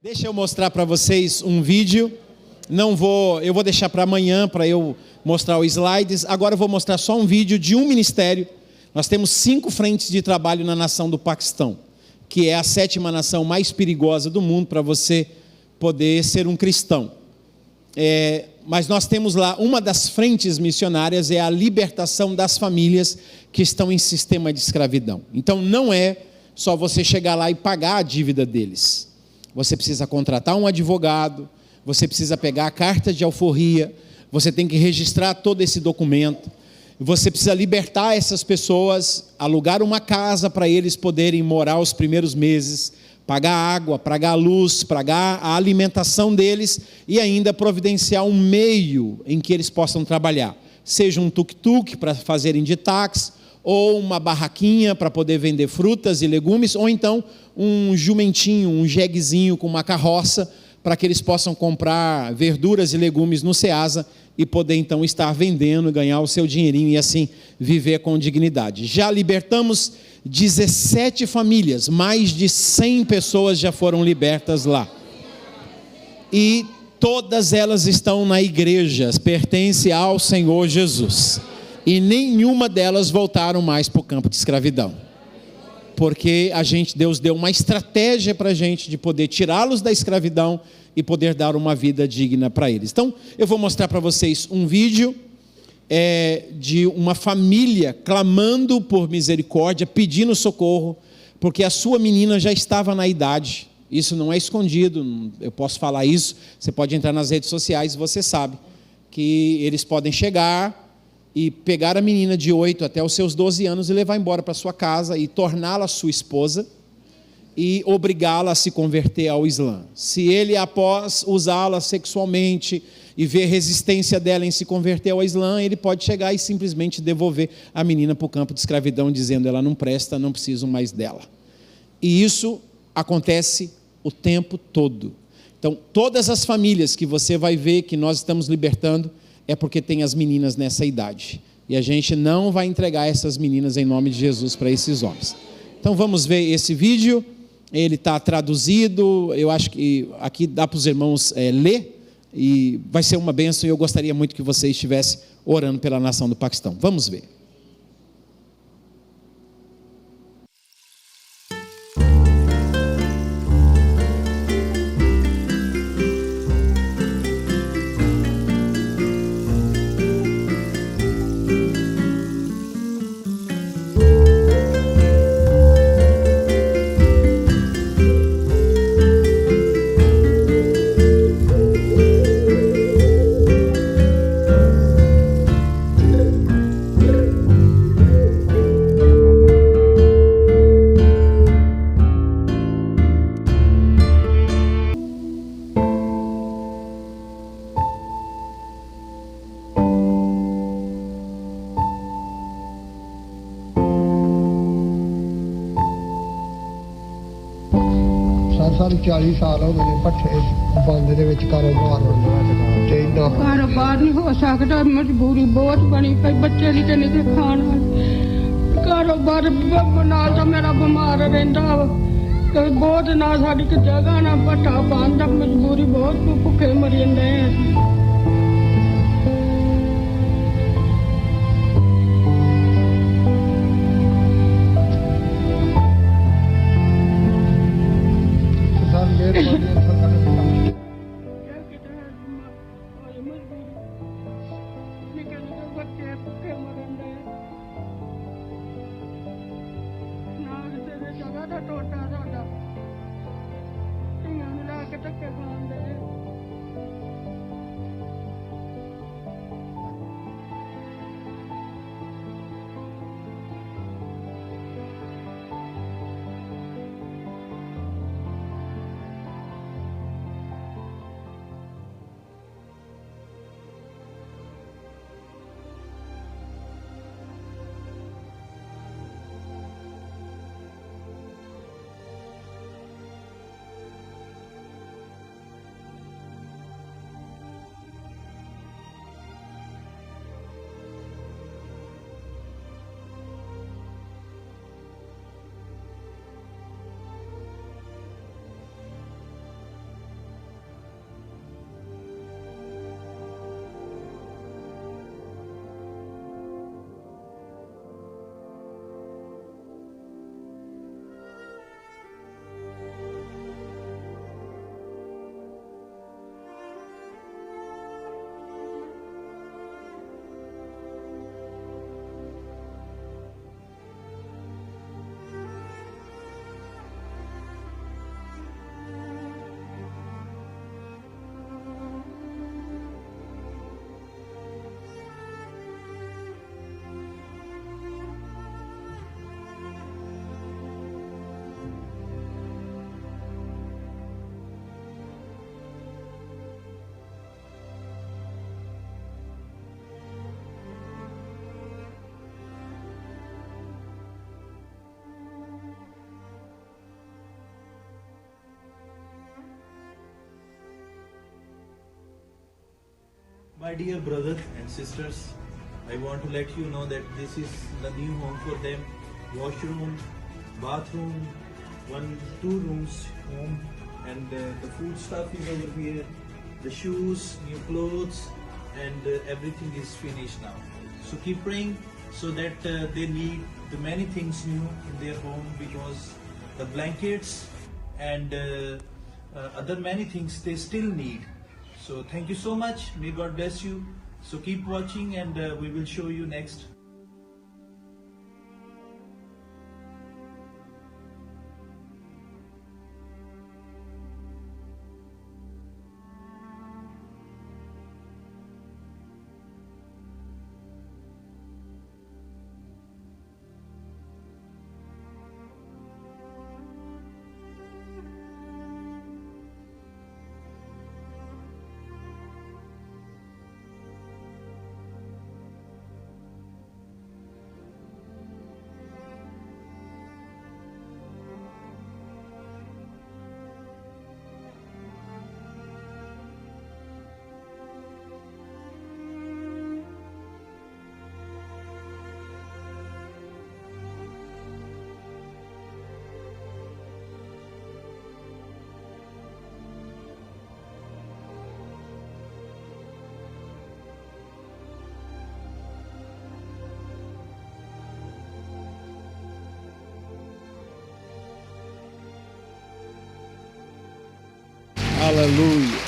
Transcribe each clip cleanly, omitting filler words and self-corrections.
Deixa eu mostrar para vocês um vídeo. Eu vou deixar para amanhã para eu mostrar os slides. Agora eu vou mostrar só um vídeo de um ministério. Nós temos 5 frentes de trabalho na nação do Paquistão, que é a 7ª nação mais perigosa do mundo para você poder ser um cristão. Mas nós temos lá, uma das frentes missionárias é a libertação das famílias que estão em sistema de escravidão. Então não é só você chegar lá e pagar a dívida deles. Você precisa contratar um advogado, você precisa pegar a carta de alforria, você tem que registrar todo esse documento, você precisa libertar essas pessoas, alugar uma casa para eles poderem morar os primeiros meses, pagar água, pagar a luz, pagar a alimentação deles e ainda providenciar um meio em que eles possam trabalhar, seja um tuk-tuk para fazerem de táxi, ou uma barraquinha para poder vender frutas e legumes, ou então um jumentinho, um jeguezinho com uma carroça, para que eles possam comprar verduras e legumes no Ceasa e poder então estar vendendo, ganhar o seu dinheirinho e assim viver com dignidade. Já libertamos 17 famílias, mais de 100 pessoas já foram libertas lá. E todas elas estão na igreja, pertencem ao Senhor Jesus. E nenhuma delas voltaram mais para o campo de escravidão. Porque Deus deu uma estratégia para a gente de poder tirá-los da escravidão e poder dar uma vida digna para eles. Então, eu vou mostrar para vocês um vídeo de uma família clamando por misericórdia, pedindo socorro, porque a sua menina já estava na idade. Isso não é escondido, eu posso falar isso. Você pode entrar nas redes sociais e você sabe que eles podem chegar e pegar a menina de 8 até os seus 12 anos e levar embora para sua casa e torná-la sua esposa e obrigá-la a se converter ao Islã. Se ele, após usá-la sexualmente e ver resistência dela em se converter ao Islã, ele pode chegar e simplesmente devolver a menina para o campo de escravidão, dizendo: ela não presta, não preciso mais dela. E isso acontece o tempo todo. Então, todas as famílias que você vai ver que nós estamos libertando, é porque tem as meninas nessa idade. E a gente não vai entregar essas meninas em nome de Jesus para esses homens. Então vamos ver esse vídeo. Ele está traduzido. Eu acho que aqui dá para os irmãos ler. E vai ser uma bênção. E eu gostaria muito que você estivesse orando pela nação do Paquistão. Vamos ver. साढ़े 40 साल हो गए भट्ठे बंद दे विच कारोबार ते इन्ना कारोबार नहीं हो सकता मजबूरी बहुत बनी पई बच्चे दी ते नहीं खाना कारोबार नाल तो मेरा बीमार रहिंदा बहुत ना साडी जगह ना भट्ठा बंद मजबूरी बहुत भुखे मरी जंदे My dear brothers and sisters, I want to let you know that this is the new home for them. Washroom, bathroom, 2 rooms home, and the food stuff is over here. The shoes, new clothes, and everything is finished now. So keep praying so that they need the many things new in their home, because the blankets and other many things they still need. So thank you so much. May God bless you. So keep watching, and we will show you next. Aleluia.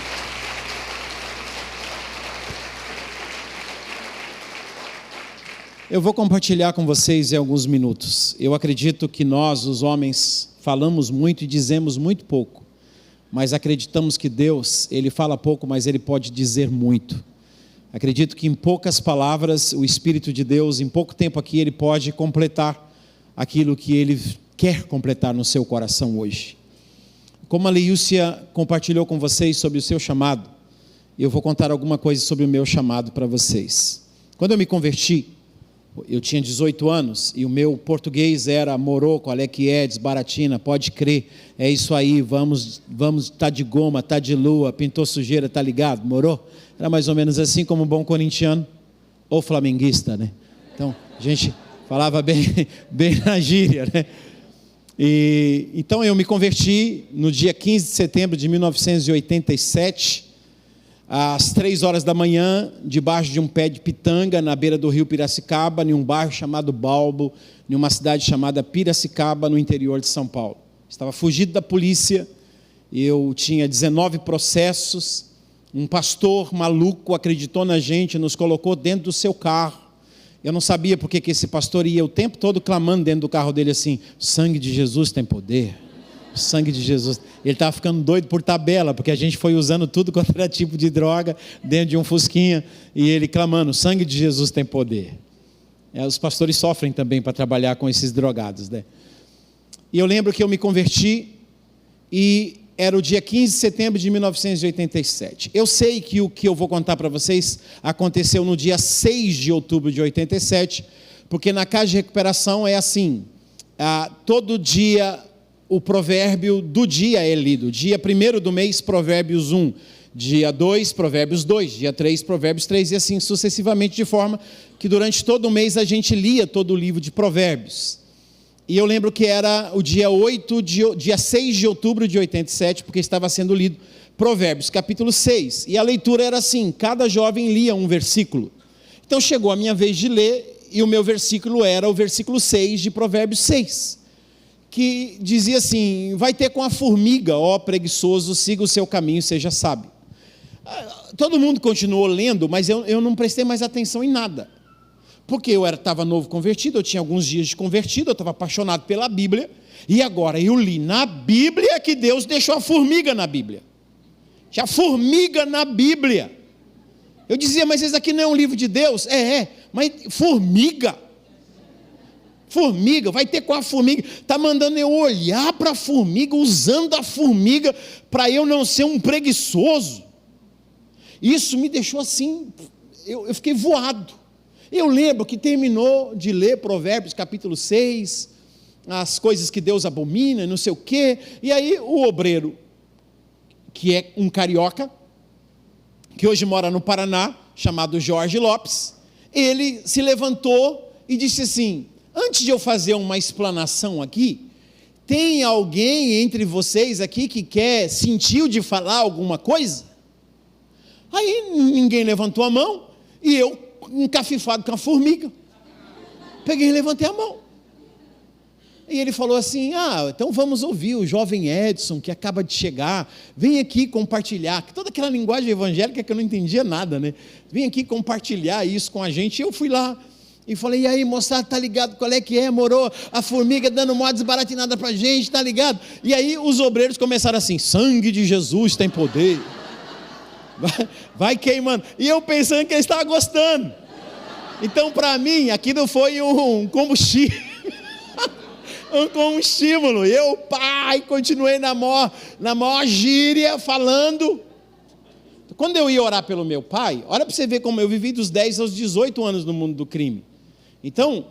Eu vou compartilhar com vocês em alguns minutos. Eu acredito que nós, os homens, falamos muito e dizemos muito pouco. Mas acreditamos que Deus, Ele fala pouco, mas Ele pode dizer muito. Acredito que em poucas palavras, o Espírito de Deus, em pouco tempo aqui, Ele pode completar aquilo que Ele quer completar no seu coração hoje. Como a Leícia compartilhou com vocês sobre o seu chamado, eu vou contar alguma coisa sobre o meu chamado para vocês. Quando eu me converti, eu tinha 18 anos e o meu português era morô, qual é que é, desbaratina, pode crer, é isso aí, vamos, tá de goma, tá de lua, pintou sujeira, tá ligado, morô? Era mais ou menos assim, como um bom corintiano ou flamenguista, né? Então, a gente falava bem na gíria, né? Então eu me converti no dia 15 de setembro de 1987, às 3 horas da manhã, debaixo de um pé de pitanga, na beira do rio Piracicaba, em um bairro chamado Balbo, em uma cidade chamada Piracicaba, no interior de São Paulo. Estava fugido da polícia, eu tinha 19 processos, um pastor maluco acreditou na gente, nos colocou dentro do seu carro. Eu não sabia porque que esse pastor ia o tempo todo clamando dentro do carro dele assim: o sangue de Jesus tem poder, o sangue de Jesus. Ele estava ficando doido por tabela, porque a gente foi usando tudo quanto era tipo de droga dentro de um fusquinha, e ele clamando: o sangue de Jesus tem poder. Os pastores sofrem também para trabalhar com esses drogados, né? E eu lembro que eu me converti e era o dia 15 de setembro de 1987. Eu sei que o que eu vou contar para vocês aconteceu no dia 6 de outubro de 87, porque na casa de recuperação é assim, todo dia o provérbio do dia é lido. Dia 1º do mês, Provérbios 1. Dia 2, Provérbios 2. Dia 3, Provérbios 3. E assim sucessivamente, de forma que durante todo o mês a gente lia todo o livro de Provérbios. E eu lembro que era o dia 6 de outubro de 87, porque estava sendo lido Provérbios, capítulo 6. E a leitura era assim, cada jovem lia um versículo. Então chegou a minha vez de ler, e o meu versículo era o versículo 6 de Provérbios 6, que dizia assim: vai ter com a formiga, ó preguiçoso, siga o seu caminho, seja sábio. Todo mundo continuou lendo, mas eu não prestei mais atenção em nada. Porque eu estava novo convertido, eu tinha alguns dias de convertido, eu estava apaixonado pela Bíblia, e agora eu li na Bíblia que Deus deixou a formiga na Bíblia. Tinha formiga na Bíblia. Eu dizia: mas esse aqui não é um livro de Deus? Mas formiga. Formiga, vai ter com a formiga. Está mandando eu olhar para a formiga, usando a formiga, para eu não ser um preguiçoso. Isso me deixou assim, eu fiquei voado. Eu lembro que terminou de ler Provérbios capítulo 6, as coisas que Deus abomina, não sei o quê, e aí o obreiro, que é um carioca, que hoje mora no Paraná, chamado Jorge Lopes, ele se levantou e disse assim: antes de eu fazer uma explanação aqui, tem alguém entre vocês aqui que sentiu de falar alguma coisa? Aí ninguém levantou a mão, e eu, encafifado com a formiga, peguei e levantei a mão. E ele falou assim: então vamos ouvir o jovem Edson, que acaba de chegar, vem aqui compartilhar, toda aquela linguagem evangélica que eu não entendia nada, né? Vem aqui compartilhar isso com a gente. E eu fui lá e falei: e aí, moçada, tá ligado qual é que é, moro? A formiga dando uma desbaratinada pra gente, tá ligado? E aí os obreiros começaram assim: sangue de Jesus tem poder, vai queimando. E eu pensando que eles estavam gostando. Então para mim aquilo foi um combustível, um estímulo. Eu, continuei na maior gíria falando. Quando eu ia orar pelo meu pai, olha para você ver como eu vivi dos 10 aos 18 anos no mundo do crime. Então,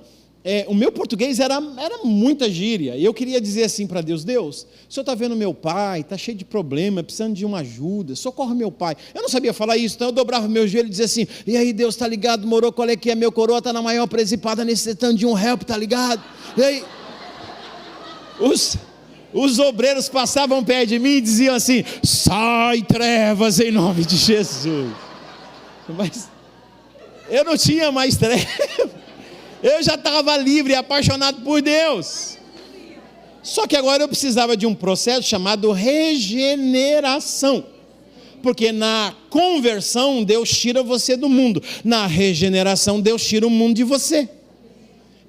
o meu português era muita gíria, e eu queria dizer assim para Deus: Deus, o Senhor está vendo meu pai, está cheio de problema, precisando de uma ajuda, socorre meu pai. Eu não sabia falar isso, então eu dobrava meu joelho e dizia assim: e aí, Deus, está ligado, moro, qual é que é, meu coroa está na maior principada, necessitando de um help, está ligado? E aí, os obreiros passavam perto de mim e diziam assim: sai trevas em nome de Jesus. Mas eu não tinha mais trevas, eu já estava livre e apaixonado por Deus. Só que agora eu precisava de um processo chamado regeneração, porque na conversão Deus tira você do mundo, na regeneração Deus tira o mundo de você.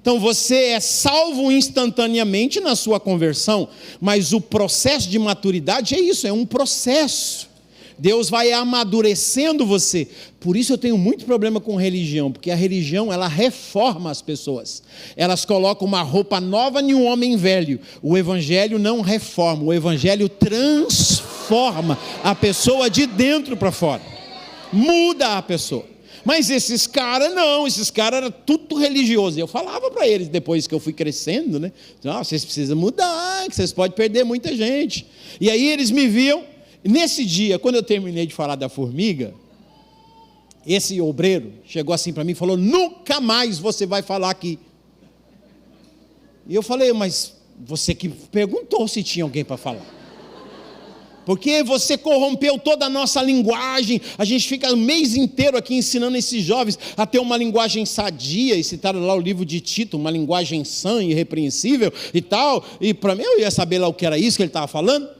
Então você é salvo instantaneamente na sua conversão, mas o processo de maturidade é isso, é um processo. Deus vai amadurecendo você. Por isso eu tenho muito problema com religião, porque a religião, ela reforma as pessoas. Elas colocam uma roupa nova em um homem velho. O evangelho não reforma, o evangelho transforma a pessoa de dentro para fora. Muda a pessoa. Mas esses caras não, esses caras eram tudo religioso. E eu falava para eles, depois que eu fui crescendo, né? Vocês precisam mudar, que vocês podem perder muita gente. E aí eles me viam. Nesse dia, quando eu terminei de falar da formiga, esse obreiro chegou assim para mim e falou: nunca mais você vai falar aqui. E eu falei: mas você que perguntou se tinha alguém para falar. Porque você corrompeu toda a nossa linguagem. A gente fica o mês inteiro aqui ensinando esses jovens a ter uma linguagem sadia, e citaram lá o livro de Tito, uma linguagem sã e irrepreensível e tal, e para mim eu ia saber lá o que era isso que ele estava falando.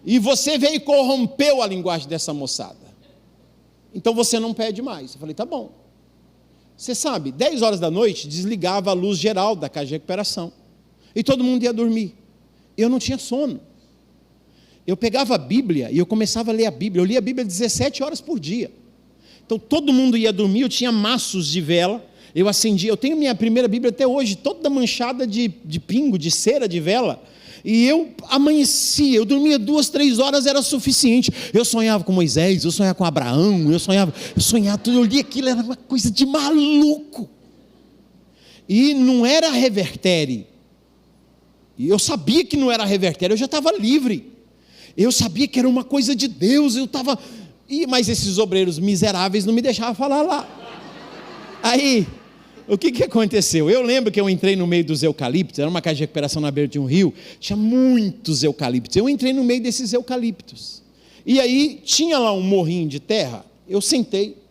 E você veio e corrompeu a linguagem dessa moçada. Então você não pede mais. Eu falei: tá bom. Você sabe, 10 horas da noite desligava a luz geral da casa de recuperação, e todo mundo ia dormir. Eu não tinha sono. Eu pegava a Bíblia e eu começava a ler a Bíblia. Eu lia a Bíblia 17 horas por dia. Então todo mundo ia dormir, eu tinha maços de vela, eu acendia. Eu tenho minha primeira Bíblia até hoje, toda manchada de pingo, de cera de vela. E eu amanhecia, eu dormia 2, 3 horas, era suficiente. Eu sonhava com Moisés, eu sonhava com Abraão, eu sonhava tudo, eu lia aquilo, era uma coisa de maluco. E não era revertério. E eu sabia que não era revertério, eu já estava livre. Eu sabia que era uma coisa de Deus, eu estava... Mas esses obreiros miseráveis não me deixavam falar lá. Aí... o que aconteceu? Eu lembro que eu entrei no meio dos eucaliptos, era uma casa de recuperação na beira de um rio, tinha muitos eucaliptos, eu entrei no meio desses eucaliptos, e aí tinha lá um morrinho de terra, eu sentei,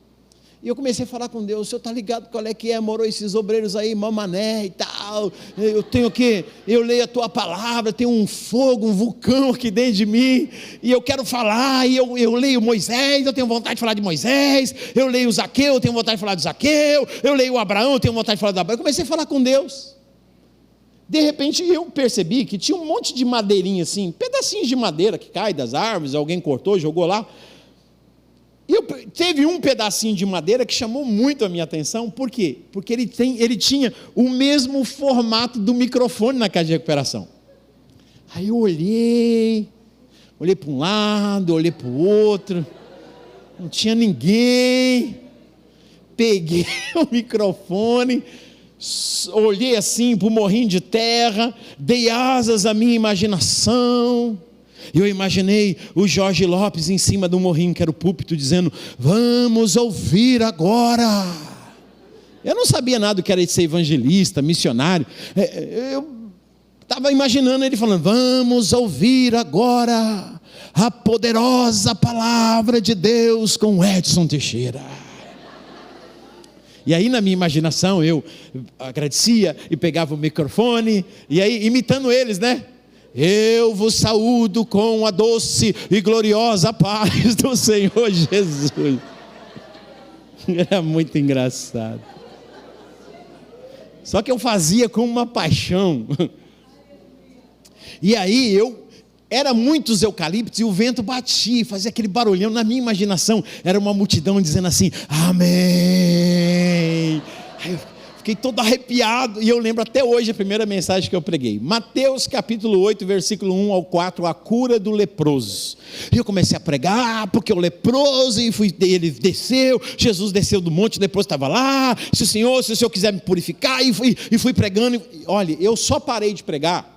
e eu comecei a falar com Deus: o Senhor está ligado qual é que é, morou esses obreiros aí, mamané e tal, eu leio a tua palavra, tem um fogo, um vulcão aqui dentro de mim, e eu quero falar, e eu leio Moisés, eu tenho vontade de falar de Moisés, eu leio o Zaqueu, eu tenho vontade de falar de Zaqueu, eu leio o Abraão, eu tenho vontade de falar de Abraão. Eu comecei a falar com Deus. De repente eu percebi que tinha um monte de madeirinha assim, pedacinhos de madeira que cai das árvores, alguém cortou, jogou lá. E teve um pedacinho de madeira que chamou muito a minha atenção. Por quê? Porque ele tinha o mesmo formato do microfone na casa de recuperação. Aí eu olhei para um lado, olhei para o outro, não tinha ninguém. Peguei o microfone, olhei assim para o morrinho de terra, dei asas à minha imaginação. E eu imaginei o Jorge Lopes em cima do morrinho, que era o púlpito, dizendo: vamos ouvir agora. Eu não sabia nada do que era ser evangelista, missionário. Eu estava imaginando ele falando: vamos ouvir agora a poderosa palavra de Deus com Edson Teixeira. E aí na minha imaginação eu agradecia e pegava o microfone, e aí imitando eles, né? Eu vos saúdo com a doce e gloriosa paz do Senhor Jesus. Era muito engraçado. Só que eu fazia com uma paixão. E aí era muitos eucaliptos e o vento batia, fazia aquele barulhão. Na minha imaginação era uma multidão dizendo assim: amém. Aí eu fiquei todo arrepiado, e eu lembro até hoje a primeira mensagem que eu preguei, Mateus capítulo 8, versículo 1 ao 4, a cura do leproso. E eu comecei a pregar, porque o leproso, ele desceu, Jesus desceu do monte, o leproso estava lá, se o Senhor quiser me purificar, e fui pregando. Olha, eu só parei de pregar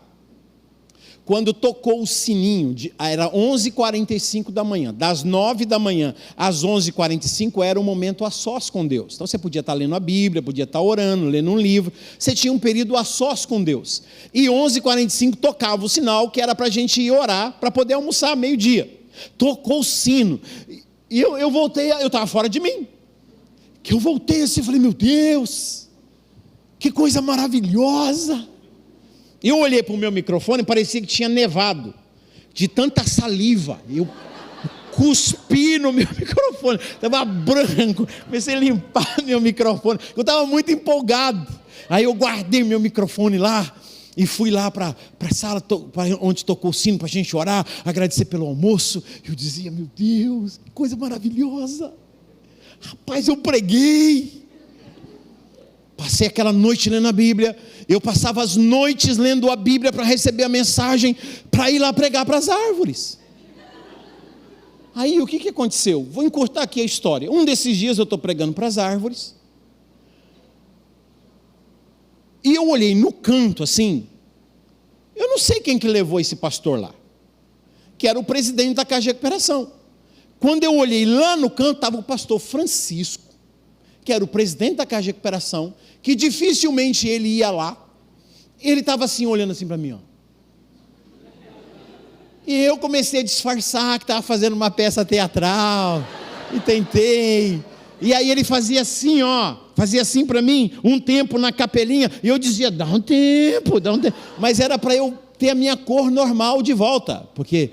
quando tocou o sininho, era 11h45 da manhã, das 9 da manhã às 11h45 era um momento a sós com Deus. Então você podia estar lendo a Bíblia, podia estar orando, lendo um livro, você tinha um período a sós com Deus. E 11h45 tocava o sinal, que era para a gente ir orar, para poder almoçar meio-dia. Tocou o sino, e eu voltei, eu estava fora de mim, que eu voltei assim, falei: meu Deus, que coisa maravilhosa. Eu olhei para o meu microfone, parecia que tinha nevado, de tanta saliva. Eu cuspi no meu microfone, estava branco, comecei a limpar meu microfone, eu estava muito empolgado. Aí eu guardei meu microfone lá, e fui lá para a sala onde tocou o sino, para a gente orar, agradecer pelo almoço. Eu dizia: meu Deus, que coisa maravilhosa. Rapaz, eu preguei. Passei aquela noite lendo a Bíblia. Eu passava as noites lendo a Bíblia para receber a mensagem, para ir lá pregar para as árvores. Aí o que aconteceu? Vou encurtar aqui a história. Um desses dias eu estou pregando para as árvores, e eu olhei no canto assim, eu não sei quem que levou esse pastor lá, que era o presidente da Casa de Recuperação. Quando eu olhei lá no canto, estava o pastor Francisco, que era o presidente da Casa de Recuperação, que dificilmente ele ia lá. Ele estava assim, olhando assim para mim, ó. E eu comecei a disfarçar que estava fazendo uma peça teatral, e tentei. E aí ele fazia assim, ó, fazia assim para mim, um tempo na capelinha, e eu dizia: dá um tempo, mas era para eu ter a minha cor normal de volta, porque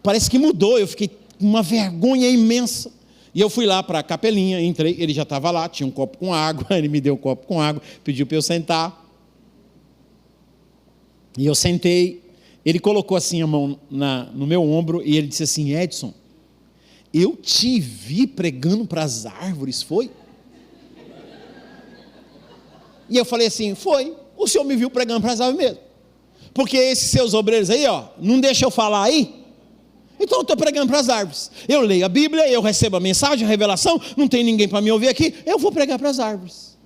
parece que mudou, eu fiquei com uma vergonha imensa. E eu fui lá para a capelinha, entrei, ele já estava lá, tinha um copo com água, ele me deu um copo com água, pediu para eu sentar. E eu sentei, ele colocou assim a mão no meu ombro, e ele disse assim: Edson, eu te vi pregando para as árvores, foi? E eu falei assim: foi, o senhor me viu pregando para as árvores mesmo, porque esses seus obreiros aí, ó, não deixam eu falar aí, então eu estou pregando para as árvores. Eu leio a Bíblia, eu recebo a mensagem, a revelação, não tem ninguém para me ouvir aqui, eu vou pregar para as árvores.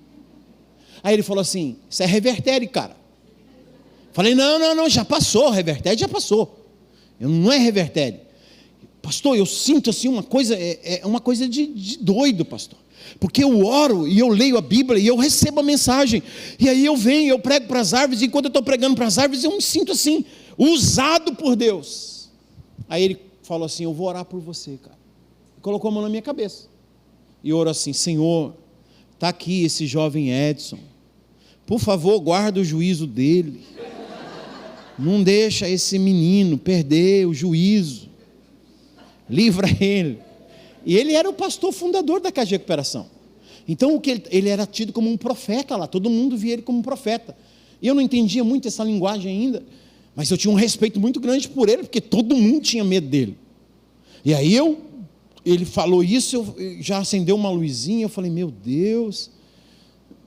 Aí ele falou assim: isso é revertério, cara. Falei: não, já passou, revertério já passou, não é revertério. Pastor, eu sinto assim uma coisa, é uma coisa de doido, pastor, porque eu oro e eu leio a Bíblia e eu recebo a mensagem, e aí eu venho, eu prego para as árvores, e enquanto eu estou pregando para as árvores, eu me sinto assim, usado por Deus. Aí ele falou assim: eu vou orar por você, cara. E colocou a mão na minha cabeça, e orou assim: Senhor, está aqui esse jovem Edson, por favor, guarda o juízo dele, não deixa esse menino perder o juízo, livra ele. E ele era o pastor fundador da Casa de Recuperação, então ele era tido como um profeta lá, todo mundo via ele como um profeta, e eu não entendia muito essa linguagem ainda, mas eu tinha um respeito muito grande por ele, porque todo mundo tinha medo dele. E aí ele falou isso, já acendeu uma luzinha, eu falei: meu Deus,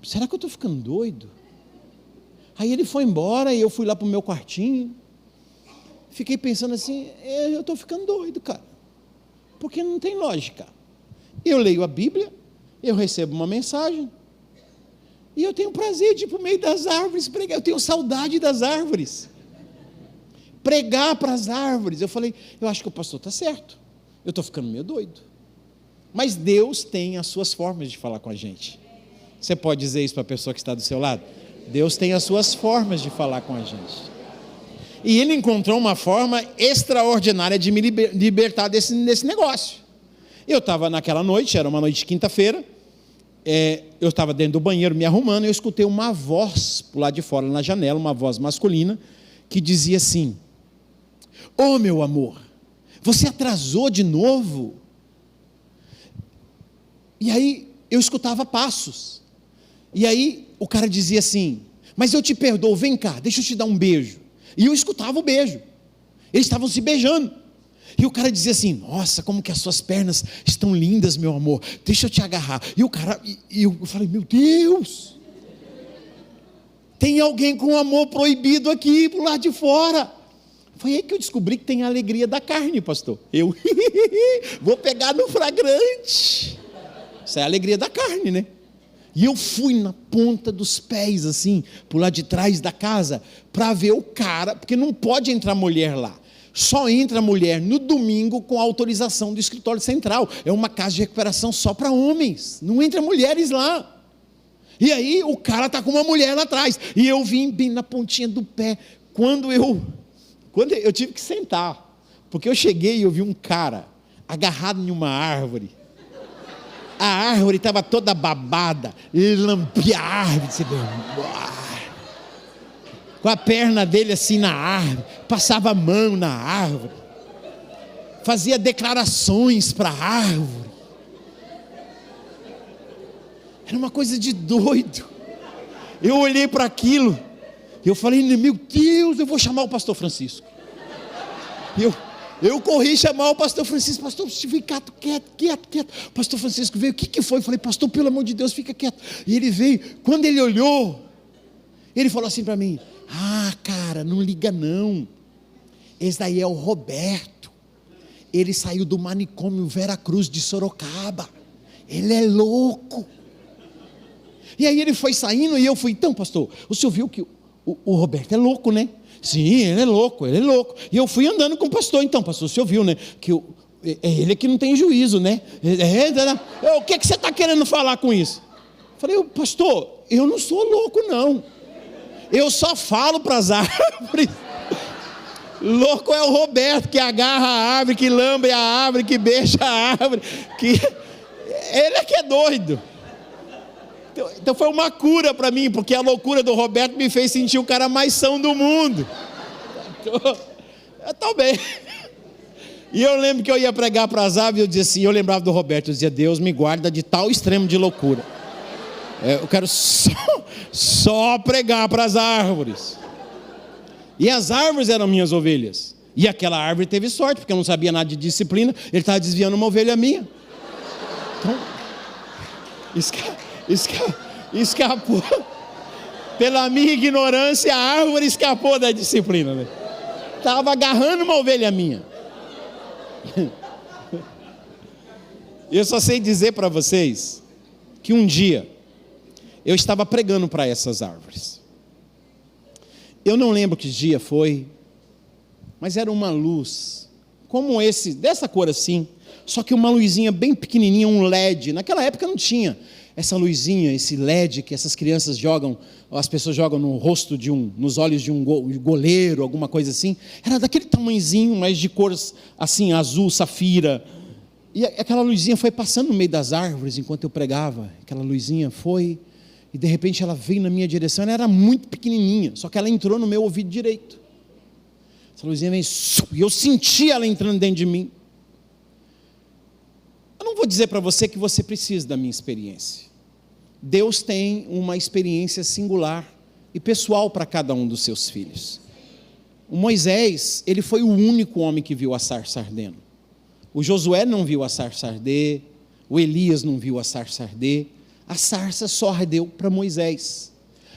será que eu estou ficando doido? Aí ele foi embora, e eu fui lá para o meu quartinho, fiquei pensando assim: eu estou ficando doido, cara, porque não tem lógica. Eu leio a Bíblia, eu recebo uma mensagem, e eu tenho prazer de ir para o meio das árvores pregar, eu tenho saudade das árvores. pregar para as árvores. Eu falei, eu acho que o pastor está certo, eu estou ficando meio doido. Mas Deus tem as suas formas de falar com a gente. Você pode dizer isso para a pessoa que está do seu lado? Deus tem as suas formas de falar com a gente. E ele encontrou uma forma extraordinária de me libertar desse negócio. Eu estava naquela noite, era uma noite de quinta-feira, eu estava dentro do banheiro me arrumando, e eu escutei uma voz por lá de fora na janela, uma voz masculina, que dizia assim: ô meu amor, você atrasou de novo? E aí eu escutava passos, e aí o cara dizia assim: mas eu te perdoo, vem cá, deixa eu te dar um beijo. E eu escutava o beijo, eles estavam se beijando, e o cara dizia assim: nossa, como que as suas pernas estão lindas, meu amor, deixa eu te agarrar. E o cara, e eu falei: meu Deus, tem alguém com amor proibido aqui pro lado de fora. Foi aí que eu descobri que tem a alegria da carne, pastor. Eu vou pegar no flagrante. Isso é a alegria da carne, né? E eu fui na ponta dos pés, assim, por lá de trás da casa, para ver o cara, porque não pode entrar mulher lá. Só entra mulher no domingo com autorização do escritório central. É uma casa de recuperação só para homens, não entra mulheres lá. E aí o cara está com uma mulher lá atrás, e eu vim bem na pontinha do pé. Quando eu tive que sentar, porque eu cheguei e eu vi um cara agarrado em uma árvore. A árvore estava toda babada, ele lambia a árvore, com a perna dele assim na árvore, passava a mão na árvore, fazia declarações para a árvore. Era uma coisa de doido. Eu olhei para aquilo, eu falei: meu Deus, eu vou chamar o pastor Francisco. Eu corri chamar o pastor Francisco. Pastor, fica quieto. O pastor Francisco veio. O que foi? Eu falei: pastor, pelo amor de Deus, fica quieto. E ele veio. Quando ele olhou, ele falou assim para mim: ah, cara, não liga não, esse daí é o Roberto, ele saiu do manicômio Vera Cruz de Sorocaba, ele é louco. E aí ele foi saindo e eu fui: então pastor, o senhor viu que o Roberto é louco, né? Sim, ele é louco. E eu fui andando com o pastor. Então pastor, o senhor viu, né, que é ele que não tem juízo, né? O que você está querendo falar com isso? Eu falei: pastor, eu não sou louco não, eu só falo para as árvores. Louco é o Roberto, que agarra a árvore, que lambe a árvore, que beija a árvore, ele é que é doido. Então foi uma cura para mim, porque a loucura do Roberto me fez sentir o cara mais são do mundo. Eu estou bem. E eu lembro que eu ia pregar para as árvores, eu dizia assim, eu lembrava do Roberto, eu dizia: Deus me guarda de tal extremo de loucura. Eu quero só pregar para as árvores. E as árvores eram minhas ovelhas. E aquela árvore teve sorte, porque eu não sabia nada de disciplina, ele estava desviando uma ovelha minha. Então, escapou. Pela minha ignorância, a árvore escapou da disciplina, né? Estava agarrando uma ovelha minha. Eu só sei dizer para vocês que um dia eu estava pregando para essas árvores. Eu não lembro que dia foi, mas era uma luz como dessa cor assim, só que uma luzinha bem pequenininha, um LED. Naquela época não tinha essa luzinha, esse LED que essas crianças jogam, as pessoas jogam no rosto nos olhos de um goleiro, alguma coisa assim. Era daquele tamanhozinho, mas de cores assim, azul, safira. E aquela luzinha foi passando no meio das árvores enquanto eu pregava. Aquela luzinha foi, e de repente ela veio na minha direção. Ela era muito pequenininha, só que ela entrou no meu ouvido direito. Essa luzinha veio, e eu senti ela entrando dentro de mim. Eu não vou dizer para você que você precisa da minha experiência. Deus tem uma experiência singular e pessoal para cada um dos seus filhos. O Moisés, ele foi o único homem que viu a sarça ardendo. O Josué não viu a sarça arder, o Elias não viu a sarça arder. A sarça só ardeu para Moisés.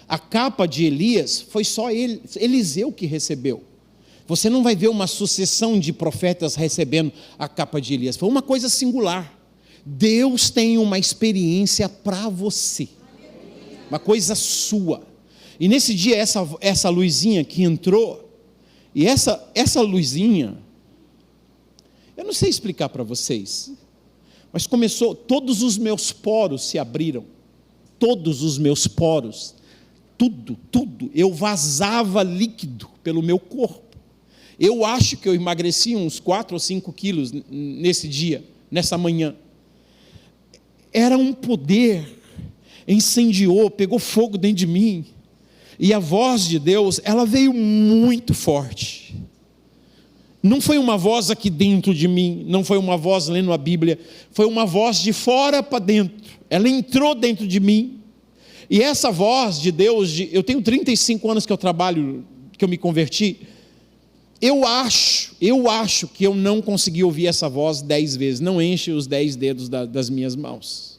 A capa de Elias foi só Eliseu que recebeu. Você não vai ver uma sucessão de profetas recebendo a capa de Elias. Foi uma coisa singular. Deus tem uma experiência para você, uma coisa sua. E nesse dia essa luzinha que entrou, E essa luzinha, eu não sei explicar para vocês, mas começou, todos os meus poros se abriram, todos os meus poros, tudo, eu vazava líquido pelo meu corpo. Eu acho que eu emagreci uns 4 ou 5 quilos nesse dia, nessa manhã. Era um poder, incendiou, pegou fogo dentro de mim, e a voz de Deus, ela veio muito forte. Não foi uma voz aqui dentro de mim, não foi uma voz lendo a Bíblia, foi uma voz de fora para dentro, ela entrou dentro de mim, e essa voz de Deus, eu tenho 35 anos que eu trabalho, que eu me converti, eu acho que eu não consegui ouvir essa voz 10 vezes, não enche os 10 dedos das minhas mãos,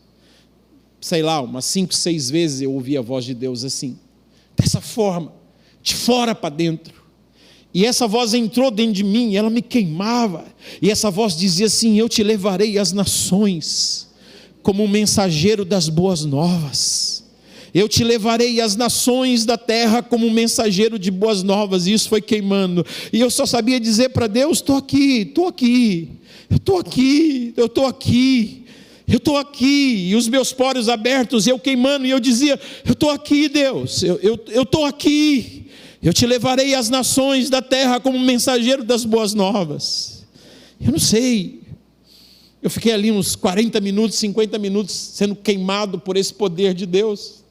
sei lá, umas 5, 6 vezes eu ouvi a voz de Deus assim, dessa forma, de fora para dentro. E essa voz entrou dentro de mim, ela me queimava, e essa voz dizia assim: eu te levarei às nações, como um mensageiro das boas novas, eu te levarei às nações da terra, como um mensageiro de boas novas, e isso foi queimando, e eu só sabia dizer para Deus: estou aqui, e os meus poros abertos, eu queimando, e eu dizia: eu estou aqui, Deus, eu estou aqui, eu te levarei às nações da terra como mensageiro das boas novas. Eu não sei, eu fiquei ali uns 40 minutos, 50 minutos, sendo queimado por esse poder de Deus.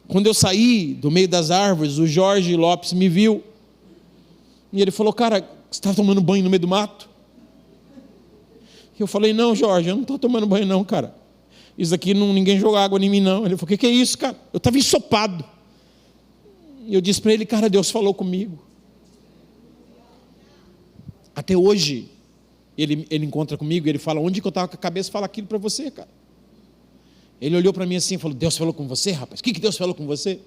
Quando eu saí do meio das árvores, o Jorge Lopes me viu, e ele falou: cara, você está tomando banho no meio do mato? Eu falei: não, Jorge, eu não estou tomando banho não, cara, isso aqui ninguém joga água em mim não. Ele falou: o que é isso, cara? Eu estava ensopado. E eu disse para ele: cara, Deus falou comigo. Até hoje ele encontra comigo, ele fala: onde que eu estava com a cabeça? Fala aquilo para você, cara. Ele olhou para mim assim e falou: Deus falou com você, rapaz? O que Deus falou com você?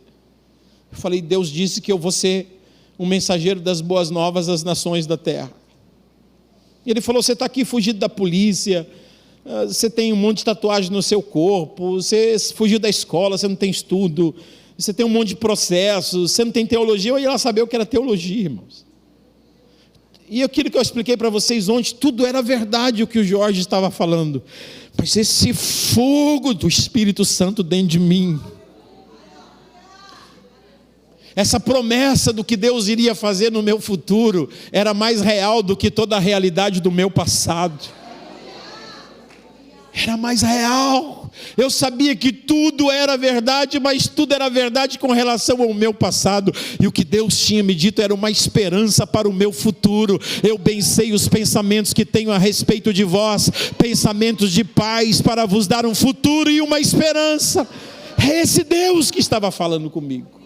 Eu falei: Deus disse que eu vou ser um mensageiro das boas novas às nações da terra. E ele falou: você está aqui fugido da polícia, você tem um monte de tatuagem no seu corpo, você fugiu da escola, você não tem estudo, você tem um monte de processos, você não tem teologia. Eu ia lá saber o que era teologia, irmãos. E aquilo que eu expliquei para vocês ontem, tudo era verdade o que o Jorge estava falando. Mas esse fogo do Espírito Santo dentro de mim, essa promessa do que Deus iria fazer no meu futuro, era mais real do que toda a realidade do meu passado. Era mais real. Eu sabia que tudo era verdade, mas tudo era verdade com relação ao meu passado, e o que Deus tinha me dito era uma esperança para o meu futuro. Eu bem sei os pensamentos que tenho a respeito de vós, pensamentos de paz, para vos dar um futuro e uma esperança. É esse Deus que estava falando comigo.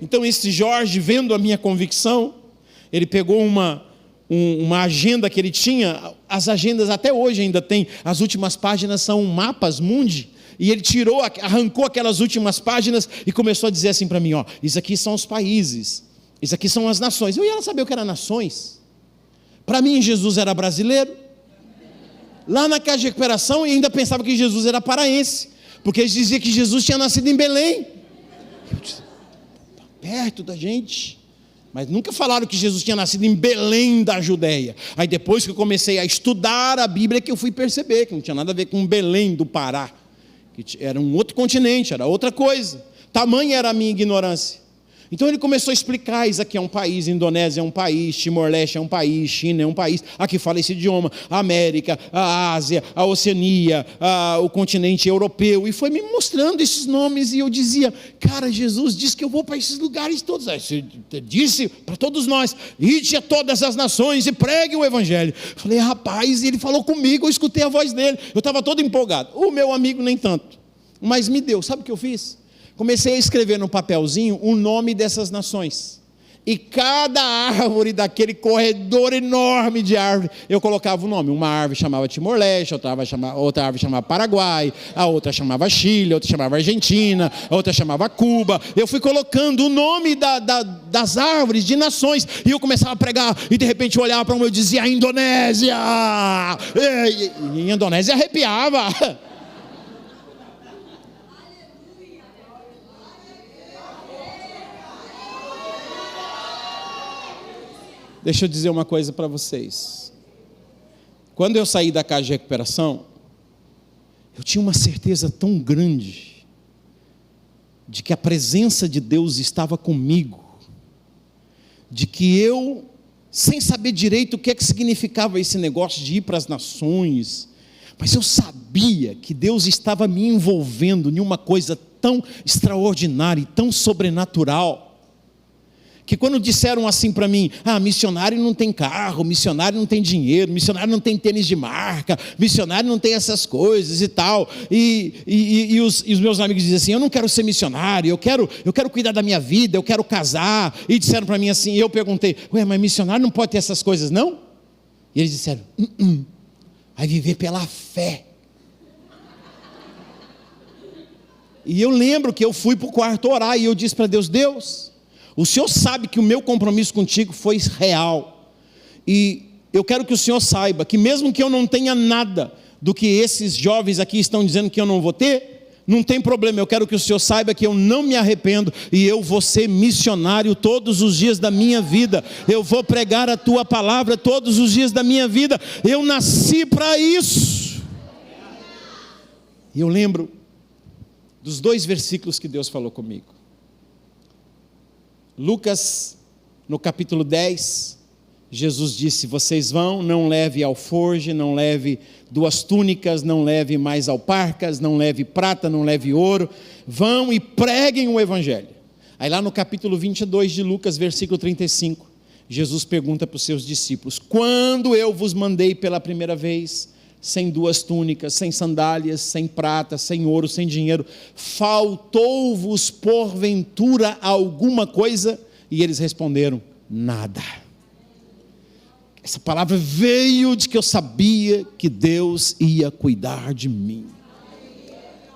Então esse Jorge, vendo a minha convicção, ele pegou uma agenda que ele tinha. As agendas até hoje ainda tem, as últimas páginas são mapas mundi, e ele arrancou aquelas últimas páginas e começou a dizer assim para mim: ó, isso aqui são os países, isso aqui são as nações. Eu ia saber o que era nações. Para mim Jesus era brasileiro, lá na casa de recuperação, e ainda pensava que Jesus era paraense, porque eles diziam que Jesus tinha nascido em Belém. Eu disse: tá perto da gente. Mas nunca falaram que Jesus tinha nascido em Belém da Judéia. Aí depois que eu comecei a estudar a Bíblia, que eu fui perceber que não tinha nada a ver com Belém do Pará, que era um outro continente, era outra coisa. Tamanha era a minha ignorância. Então ele começou a explicar: isso aqui é um país, Indonésia é um país, Timor-Leste é um país, China é um país, aqui fala esse idioma, a América, a Ásia, a Oceania, o continente europeu, e foi me mostrando esses nomes, e eu dizia: cara, Jesus disse que eu vou para esses lugares todos. Ele disse para todos nós: ide a todas as nações e pregue o evangelho. Eu falei: rapaz, ele falou comigo, eu escutei a voz dele, eu estava todo empolgado. O meu amigo nem tanto, mas me deu. Sabe o que eu fiz? Comecei a escrever no papelzinho o nome dessas nações, e cada árvore daquele corredor enorme de árvore, eu colocava o nome. Uma árvore chamava Timor-Leste, outra árvore chamava Paraguai, a outra chamava Chile, a outra chamava Argentina, a outra chamava Cuba. Eu fui colocando o nome das árvores de nações, e eu começava a pregar, e de repente eu olhava para uma e eu dizia: a Indonésia, e a Indonésia arrepiava. Deixa eu dizer uma coisa para vocês. Quando eu saí da casa de recuperação, eu tinha uma certeza tão grande de que a presença de Deus estava comigo, de que eu, sem saber direito o que é que significava esse negócio de ir para as nações, mas eu sabia que Deus estava me envolvendo em uma coisa tão extraordinária e tão sobrenatural, que quando disseram assim para mim, missionário não tem carro, missionário não tem dinheiro, missionário não tem tênis de marca, missionário não tem essas coisas e tal, e os meus amigos diziam assim, eu não quero ser missionário, eu quero cuidar da minha vida, eu quero casar, e disseram para mim assim, e eu perguntei, mas missionário não pode ter essas coisas não? E eles disseram, vai viver pela fé. E eu lembro que eu fui para o quarto orar, e eu disse para Deus, Deus, o Senhor sabe que o meu compromisso contigo foi real, e eu quero que o Senhor saiba, que mesmo que eu não tenha nada, do que esses jovens aqui estão dizendo que eu não vou ter, não tem problema, eu quero que o Senhor saiba que eu não me arrependo, e eu vou ser missionário todos os dias da minha vida, eu vou pregar a tua palavra todos os dias da minha vida, eu nasci para isso. E eu lembro dos 2 versículos que Deus falou comigo. Lucas, no capítulo 10, Jesus disse, vocês vão, não leve alforje, não leve 2 túnicas, não leve mais alparcas, não leve prata, não leve ouro, vão e preguem o evangelho. Aí lá no capítulo 22 de Lucas, versículo 35, Jesus pergunta para os seus discípulos, quando eu vos mandei pela primeira vez, sem 2 túnicas, sem sandálias, sem prata, sem ouro, sem dinheiro, faltou-vos porventura alguma coisa? E eles responderam, nada. Essa palavra veio de que eu sabia que Deus ia cuidar de mim.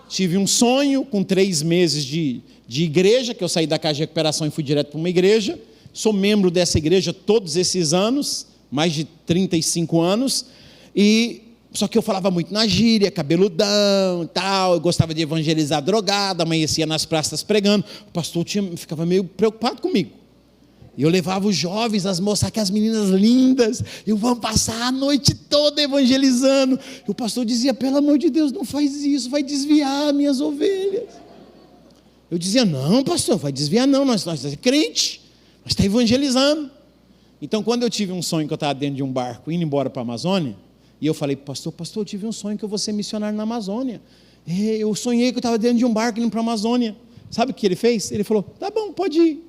Tive um sonho com 3 meses de igreja, que eu saí da casa de recuperação e fui direto para uma igreja, sou membro dessa igreja todos esses anos, mais de 35 anos, só que eu falava muito na gíria, cabeludão e tal, eu gostava de evangelizar drogado, amanhecia nas praças pregando, o pastor ficava meio preocupado comigo, e eu levava os jovens, as moças, aquelas meninas lindas, vamos passar a noite toda evangelizando, e o pastor dizia, pelo amor de Deus, não faz isso, vai desviar minhas ovelhas. Eu dizia, não pastor, vai desviar não, nós somos crente, nós estamos evangelizando. Então quando eu tive um sonho que eu estava dentro de um barco, indo embora para a Amazônia, e eu falei, pastor, eu tive um sonho que eu vou ser missionário na Amazônia. Eu sonhei que eu estava dentro de um barco indo para a Amazônia. Sabe o que ele fez? Ele falou, tá bom, pode ir.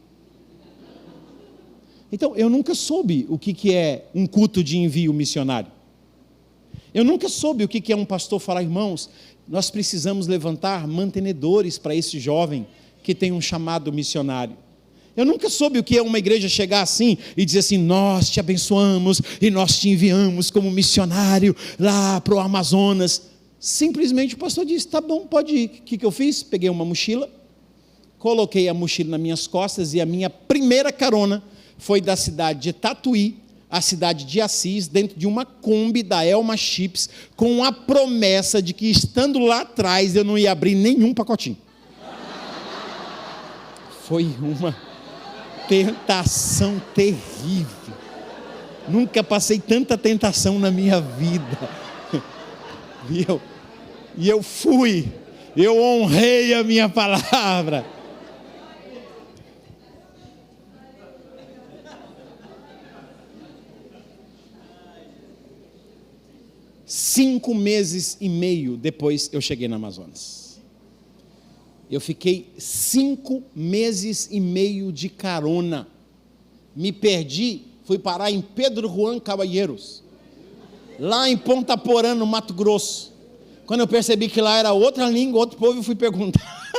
Então, eu nunca soube o que é um culto de envio missionário. Eu nunca soube o que é um pastor falar, irmãos, nós precisamos levantar mantenedores para esse jovem que tem um chamado missionário. Eu nunca soube o que é uma igreja chegar assim e dizer assim, nós te abençoamos e nós te enviamos como missionário lá para o Amazonas. Simplesmente o pastor disse, tá bom, pode ir. O que eu fiz? Peguei uma mochila, coloquei a mochila nas minhas costas e a minha primeira carona foi da cidade de Tatuí à cidade de Assis, dentro de uma Kombi da Elma Chips, com a promessa de que estando lá atrás eu não ia abrir nenhum pacotinho. Foi uma tentação terrível, nunca passei tanta tentação na minha vida, e eu fui, eu honrei a minha palavra. Cinco meses e meio depois eu cheguei na Amazonas. Eu fiquei 5 meses e meio de carona. Me perdi, fui parar em Pedro Juan Caballeros, lá em Ponta Porã, no Mato Grosso. Quando eu percebi que lá era outra língua, outro povo, eu fui perguntar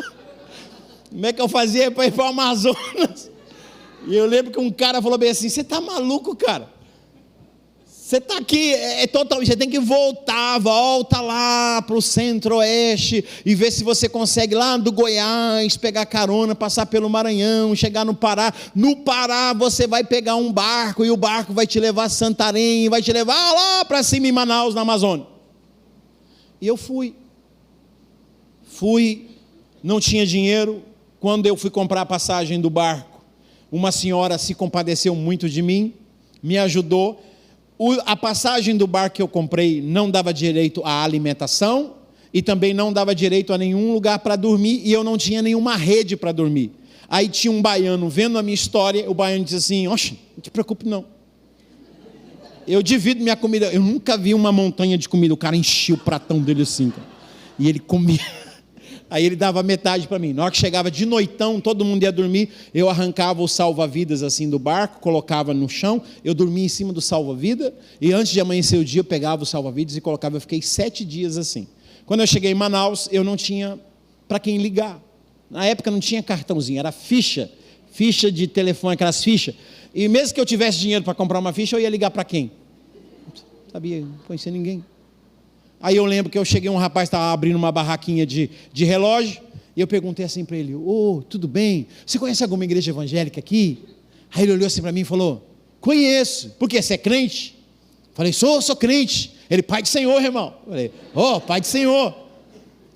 como é que eu fazia para ir para o Amazonas. E eu lembro que um cara falou bem assim, você está maluco, cara? Você está aqui, você tem que volta lá para o centro-oeste e ver se você consegue lá do Goiás, pegar carona, passar pelo Maranhão, chegar no Pará. No Pará você vai pegar um barco e o barco vai te levar a Santarém, vai te levar lá para cima em Manaus, na Amazônia. E eu fui, não tinha dinheiro. Quando eu fui comprar a passagem do barco, uma senhora se compadeceu muito de mim me ajudou. A passagem do barco que eu comprei não dava direito à alimentação e também não dava direito a nenhum lugar para dormir, e eu não tinha nenhuma rede para dormir. Aí tinha um baiano vendo a minha história, o baiano disse assim: oxe, não te preocupe não, eu divido minha comida. Eu nunca vi uma montanha de comida, o cara enchia o pratão dele assim, cara, e ele comia. Aí ele dava metade para mim. Na hora que chegava de noitão, todo mundo ia dormir, eu arrancava o salva-vidas assim do barco, colocava no chão, eu dormia em cima do salva-vida, e antes de amanhecer o dia eu pegava o salva-vidas e colocava. Eu fiquei 7 dias assim. Quando eu cheguei em Manaus, eu não tinha para quem ligar. Na época não tinha cartãozinho, era ficha de telefone, aquelas fichas. E mesmo que eu tivesse dinheiro para comprar uma ficha, eu ia ligar para quem? Não sabia, não conhecia ninguém. Aí eu lembro que eu cheguei, um rapaz estava abrindo uma barraquinha de relógio, e eu perguntei assim para ele: tudo bem? Você conhece alguma igreja evangélica aqui? Aí ele olhou assim para mim e falou: conheço. Por quê? Você é crente? Falei: sou crente. Ele: pai do Senhor, irmão. Falei: pai do Senhor.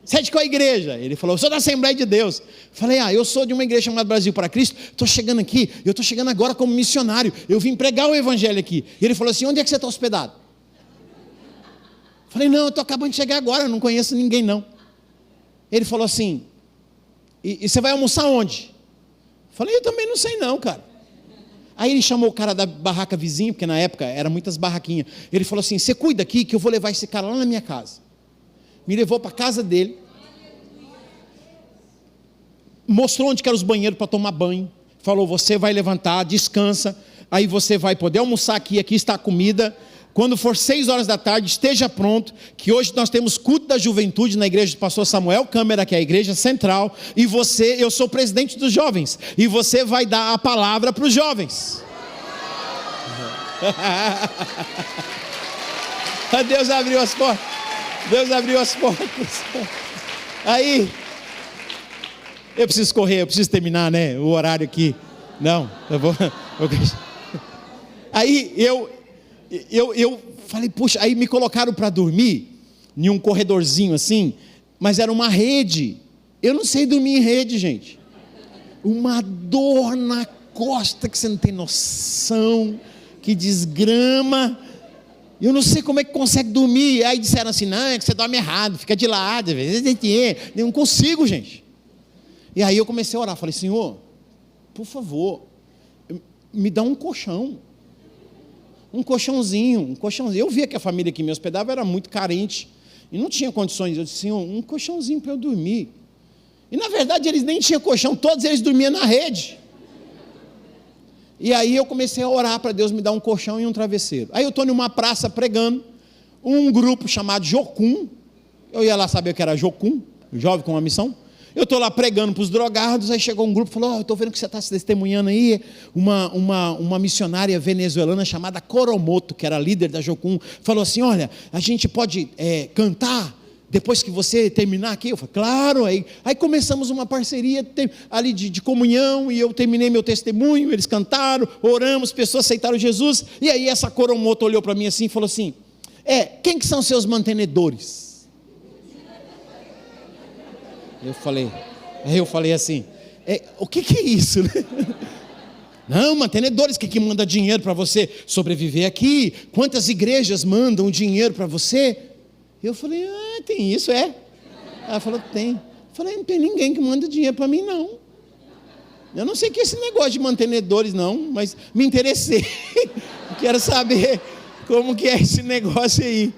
Você é de qual igreja? Ele falou: eu sou da Assembleia de Deus. Falei: eu sou de uma igreja chamada Brasil para Cristo, estou chegando aqui, eu estou chegando agora como missionário, eu vim pregar o evangelho aqui. E ele falou assim: onde é que você está hospedado? Falei: não, eu estou acabando de chegar agora, eu não conheço ninguém não. Ele falou assim: e você vai almoçar onde? Falei: eu também não sei não, cara. Aí ele chamou o cara da barraca vizinha, porque na época eram muitas barraquinhas. Ele falou assim: você cuida aqui que eu vou levar esse cara lá na minha casa. Me levou para a casa dele, mostrou onde que eram os banheiros para tomar banho, falou: você vai levantar, descansa, aí você vai poder almoçar aqui está a comida. Quando for 6 horas da tarde, esteja pronto, que hoje nós temos culto da juventude na igreja do pastor Samuel Câmara, que é a igreja central, e eu sou presidente dos jovens, e você vai dar a palavra para os jovens. Deus abriu as portas. Deus abriu as portas. Aí, eu preciso correr, eu preciso terminar, né? O horário aqui. Não, eu vou. Aí eu falei: puxa, aí me colocaram para dormir em um corredorzinho assim, mas era uma rede. Eu não sei dormir em rede, gente. Uma dor na costa que você não tem noção, que desgrama. Eu não sei como é que consegue dormir. Aí disseram assim: não, é que você dorme errado, fica de lado. Eu não consigo, gente. E aí eu comecei a orar, falei: Senhor, por favor, me dá um colchão. Um colchãozinho. Eu via que a família que me hospedava era muito carente e não tinha condições. Eu disse: Senhor, um colchãozinho para eu dormir. E na verdade eles nem tinham colchão, todos eles dormiam na rede. E aí eu comecei a orar para Deus me dar um colchão e um travesseiro. Aí eu estou numa praça pregando, um grupo chamado Jocum. Eu ia lá saber o que era Jocum, jovem com uma missão. Eu estou lá pregando para os drogados, aí chegou um grupo e falou: eu estou vendo que você está se testemunhando aí, uma missionária venezuelana chamada Coromoto, que era líder da Jocum, falou assim: olha, a gente pode cantar depois que você terminar aqui? Eu falei: claro. Aí começamos uma parceria ali de comunhão, e eu terminei meu testemunho, eles cantaram, oramos, pessoas aceitaram Jesus, e aí essa Coromoto olhou para mim assim e falou assim: quem que são seus mantenedores? Eu falei assim: o que é isso, né? Não, mantenedores, que manda dinheiro para você sobreviver aqui? Quantas igrejas mandam dinheiro para você? Eu falei: tem isso, é? Ela falou: tem. Eu falei: não tem ninguém que manda dinheiro para mim, não. Eu não sei o que é esse negócio de mantenedores, não, mas me interessei. Quero saber como que é esse negócio aí.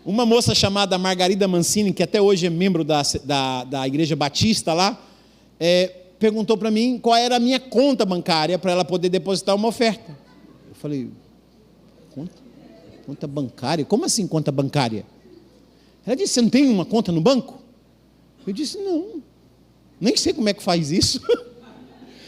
Uma moça chamada Margarida Mancini, que até hoje é membro da Igreja Batista lá, perguntou para mim qual era a minha conta bancária para ela poder depositar uma oferta. Eu falei: conta bancária? Como assim conta bancária? Ela disse: você não tem uma conta no banco? Eu disse: não, nem sei como é que faz isso.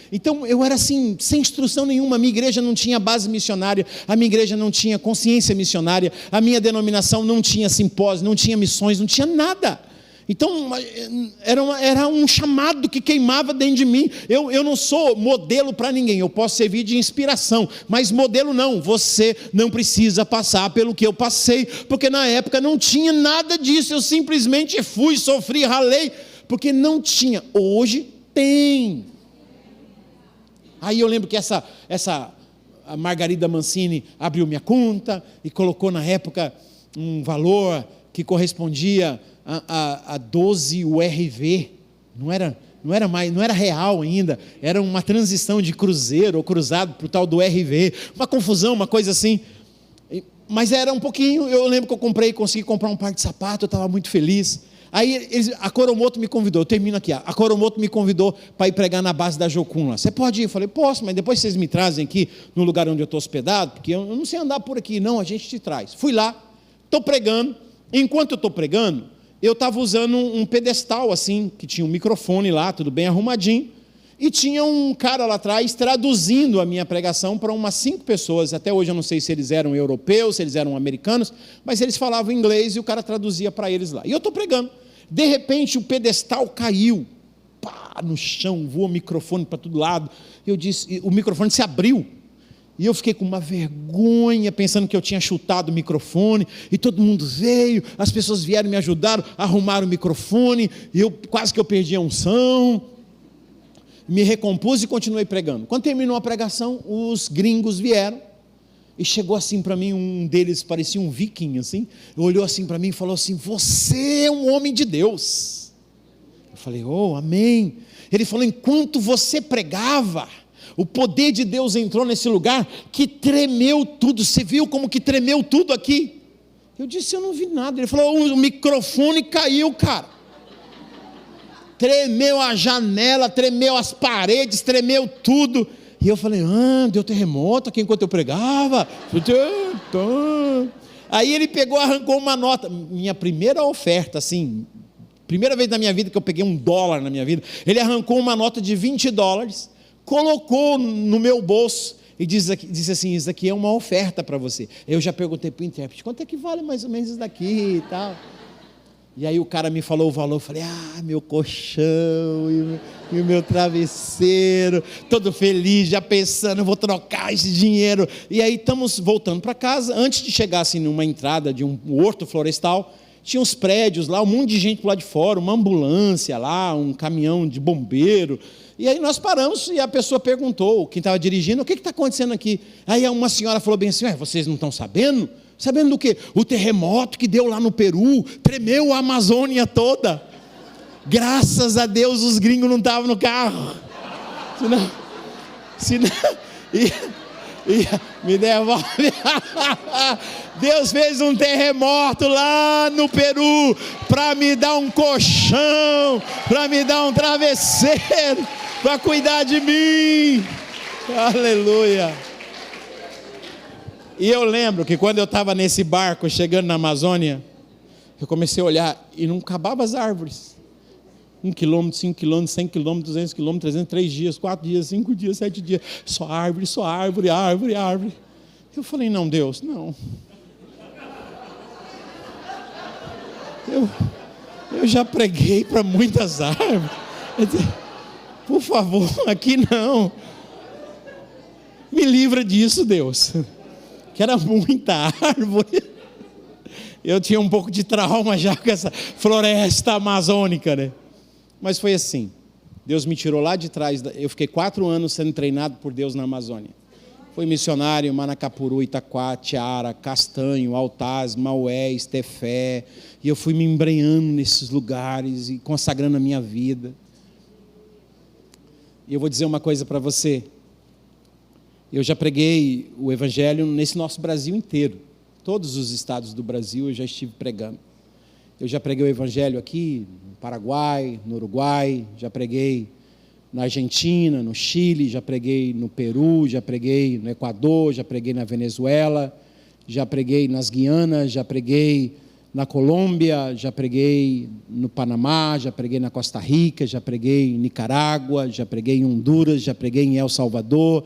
Então eu era assim, sem instrução nenhuma. A minha igreja não tinha base missionária, a minha igreja não tinha consciência missionária, a minha denominação não tinha simpósio, não tinha missões, não tinha nada. Então era um chamado que queimava dentro de mim. Eu não sou modelo para ninguém, eu posso servir de inspiração, mas modelo não. Você não precisa passar pelo que eu passei, porque na época não tinha nada disso. Eu simplesmente fui, sofri, ralei, porque não tinha. Hoje tem. Aí eu lembro que a Margarida Mancini abriu minha conta e colocou na época um valor que correspondia a 12 URV, não era real ainda, era uma transição de cruzeiro ou cruzado para o tal do RV, uma confusão, uma coisa assim, mas era um pouquinho. Eu lembro que eu consegui comprar um par de sapato, eu estava muito feliz. Aí a Coromoto me convidou, eu termino aqui, a Coromoto me convidou para ir pregar na base da Jocum lá. Você pode ir? Eu falei, posso, mas depois vocês me trazem aqui no lugar onde eu estou hospedado, porque eu não sei andar por aqui. Não, a gente te traz. Fui lá, estou pregando. Enquanto eu estou pregando, eu estava usando um pedestal assim, que tinha um microfone lá, tudo bem arrumadinho, e tinha um cara lá atrás traduzindo a minha pregação para umas 5 pessoas. Até hoje eu não sei se eles eram europeus, se eles eram americanos, mas eles falavam inglês e o cara traduzia para eles lá. E eu estou pregando. De repente o pedestal caiu, pá, no chão, voou o microfone para todo lado. Eu disse, o microfone se abriu. E eu fiquei com uma vergonha, pensando que eu tinha chutado o microfone, e todo mundo veio, as pessoas vieram, me ajudaram, arrumaram o microfone, e quase que eu perdi a unção. Me recompus e continuei pregando. Quando terminou a pregação, os gringos vieram, e chegou assim para mim, um deles parecia um viking, assim, olhou assim para mim e falou assim, você é um homem de Deus. Eu falei, oh, amém. Ele falou, enquanto você pregava, o poder de Deus entrou nesse lugar, que tremeu tudo. Você viu como que tremeu tudo aqui? Eu disse, eu não vi nada. Ele falou, o microfone caiu, cara. Tremeu a janela, tremeu as paredes, tremeu tudo. E eu falei, deu terremoto aqui enquanto eu pregava. Aí ele pegou, arrancou uma nota. Minha primeira oferta, assim, primeira vez na minha vida que eu peguei $1 na minha vida. Ele arrancou uma nota de $20, colocou no meu bolso e disse assim, isso aqui é uma oferta para você. Eu já perguntei para o intérprete, quanto é que vale mais ou menos isso daqui e tal. E aí o cara me falou o valor, eu falei, meu colchão e o meu travesseiro, todo feliz, já pensando, vou trocar esse dinheiro. E aí estamos voltando para casa. Antes de chegar assim numa entrada de um horto florestal, tinha uns prédios lá, um monte de gente lá de fora, uma ambulância lá, um caminhão de bombeiro. E aí nós paramos e a pessoa perguntou, quem estava dirigindo, o que está acontecendo aqui? Aí uma senhora falou bem assim, vocês não estão sabendo? Sabendo do quê? O terremoto que deu lá no Peru, tremeu a Amazônia toda. Graças a Deus os gringos não estavam no carro. Senão me devolve. Deus fez um terremoto lá no Peru para me dar um colchão, para me dar um travesseiro, para cuidar de mim. Aleluia. E eu lembro que quando eu estava nesse barco chegando na Amazônia, eu comecei a olhar e não acabava as árvores. 1 quilômetro, 5 quilômetros, 100 quilômetros, 200 quilômetros, 300, 3 dias, 4 dias, 5 dias, 7 dias. Só árvore, árvore, árvore. Eu falei, não, Deus, não. Eu já preguei para muitas árvores. Por favor, aqui não. Me livra disso, Deus. Que era muita árvore. Eu tinha um pouco de trauma já com essa floresta amazônica, né? Mas foi assim. Deus me tirou lá de trás. Eu fiquei 4 anos sendo treinado por Deus na Amazônia. Fui missionário em Manacapuru, Itaquá, Tiara, Castanho, Altaz, Maué, Estefé. E eu fui me embrenhando nesses lugares e consagrando a minha vida. E eu vou dizer uma coisa para você. Eu já preguei o evangelho nesse nosso Brasil inteiro. Todos os estados do Brasil eu já estive pregando. Eu já preguei o evangelho aqui no Paraguai, no Uruguai, já preguei na Argentina, no Chile, já preguei no Peru, já preguei no Equador, já preguei na Venezuela, já preguei nas Guianas, já preguei na Colômbia, já preguei no Panamá, já preguei na Costa Rica, já preguei em Nicarágua, já preguei em Honduras, já preguei em El Salvador,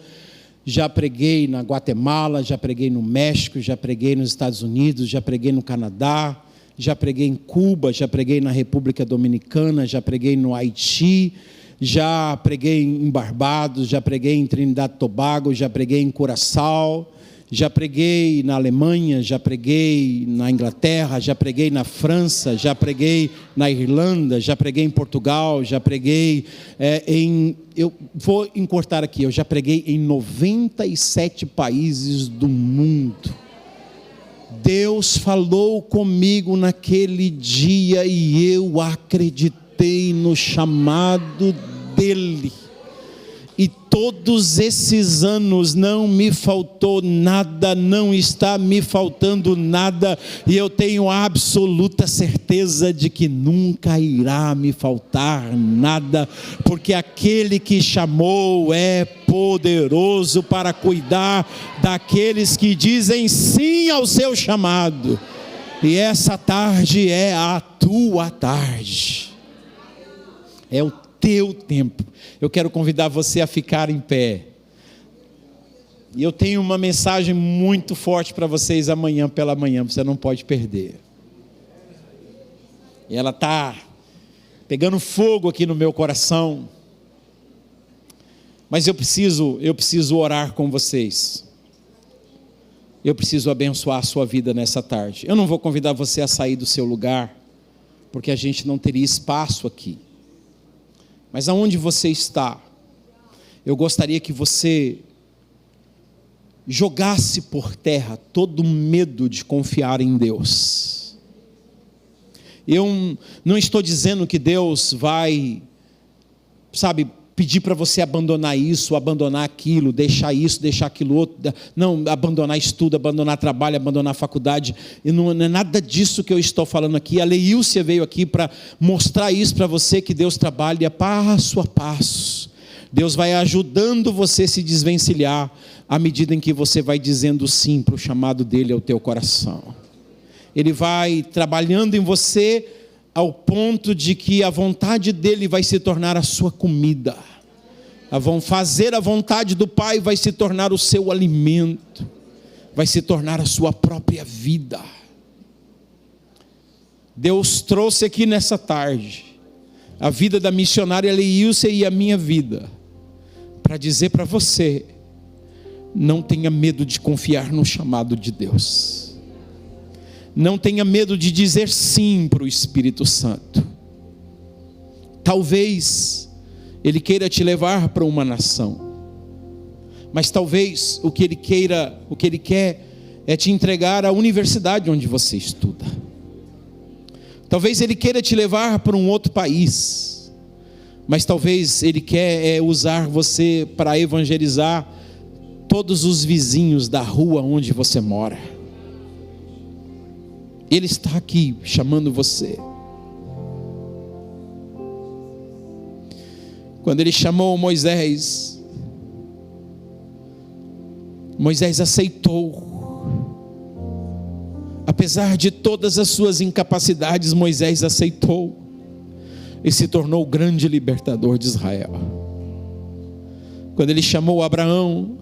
já preguei na Guatemala, já preguei no México, já preguei nos Estados Unidos, já preguei no Canadá, já preguei em Cuba, já preguei na República Dominicana, já preguei no Haiti, já preguei em Barbados, já preguei em Trinidad e Tobago, já preguei em Curaçao, Já preguei na Alemanha, já preguei na Inglaterra, já preguei na França, já preguei na Irlanda, já preguei em Portugal, já preguei eu vou encurtar aqui, eu já preguei em 97 países do mundo. Deus falou comigo naquele dia e eu acreditei no chamado dele. E todos esses anos não me faltou nada, não está me faltando nada, e eu tenho absoluta certeza de que nunca irá me faltar nada, porque aquele que chamou é poderoso para cuidar daqueles que dizem sim ao seu chamado. E essa tarde é a tua tarde, é o teu tempo. Eu quero convidar você a ficar em pé. E eu tenho uma mensagem muito forte para vocês amanhã pela manhã, você não pode perder. E ela está pegando fogo aqui no meu coração. Mas eu preciso orar com vocês. Eu preciso abençoar a sua vida nessa tarde. Eu não vou convidar você a sair do seu lugar, porque a gente não teria espaço aqui. Mas aonde você está, eu gostaria que você jogasse por terra todo medo de confiar em Deus. Eu não estou dizendo que Deus vai, pedir para você abandonar isso, abandonar aquilo, deixar isso, deixar aquilo outro, não, abandonar estudo, abandonar trabalho, abandonar faculdade, e não é nada disso que eu estou falando aqui. A Leílcia veio aqui para mostrar isso para você, que Deus trabalha passo a passo, Deus vai ajudando você a se desvencilhar, à medida em que você vai dizendo sim para o chamado dele ao teu coração. Ele vai trabalhando em você, ao ponto de que a vontade dele vai se tornar a sua comida. Fazer a vontade do Pai vai se tornar o seu alimento, vai se tornar a sua própria vida. Deus trouxe aqui nessa tarde a vida da missionária Leílcia e a minha vida, para dizer para você: não tenha medo de confiar no chamado de Deus. Não tenha medo de dizer sim para o Espírito Santo. Talvez Ele queira te levar para uma nação, mas talvez o que Ele quer é te entregar à universidade onde você estuda. Talvez Ele queira te levar para um outro país, mas talvez Ele quer usar você para evangelizar todos os vizinhos da rua onde você mora. Ele está aqui chamando você. Quando Ele chamou Moisés, Moisés aceitou. Apesar de todas as suas incapacidades, Moisés aceitou e se tornou o grande libertador de Israel. Quando Ele chamou Abraão,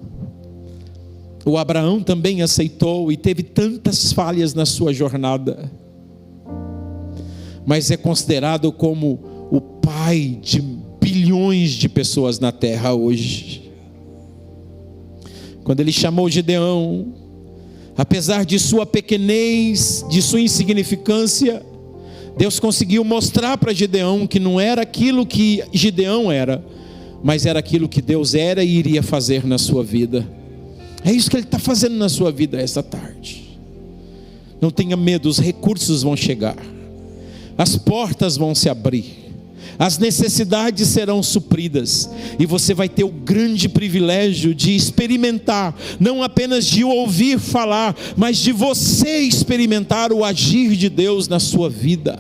o Abraão também aceitou e teve tantas falhas na sua jornada, mas é considerado como o pai de bilhões de pessoas na terra hoje. Quando Ele chamou Gideão, apesar de sua pequenez, de sua insignificância, Deus conseguiu mostrar para Gideão que não era aquilo que Gideão era, mas era aquilo que Deus era e iria fazer na sua vida. É isso que Ele está fazendo na sua vida essa tarde. Não tenha medo, os recursos vão chegar, as portas vão se abrir, as necessidades serão supridas, e você vai ter o grande privilégio de experimentar, não apenas de ouvir falar, mas de você experimentar o agir de Deus na sua vida,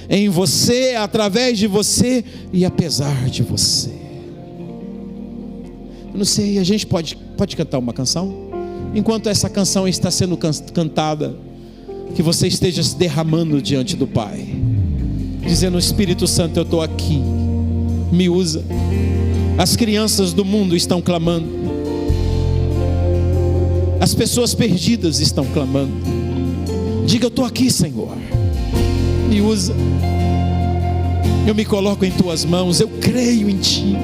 em você, através de você e apesar de você. Eu não sei, a gente pode cantar uma canção? Enquanto essa canção está sendo cantada, que você esteja se derramando diante do Pai, dizendo: Espírito Santo, eu estou aqui, me usa. As crianças do mundo estão clamando, as pessoas perdidas estão clamando. Diga: eu estou aqui, Senhor, me usa. Eu me coloco em tuas mãos, eu creio em Ti.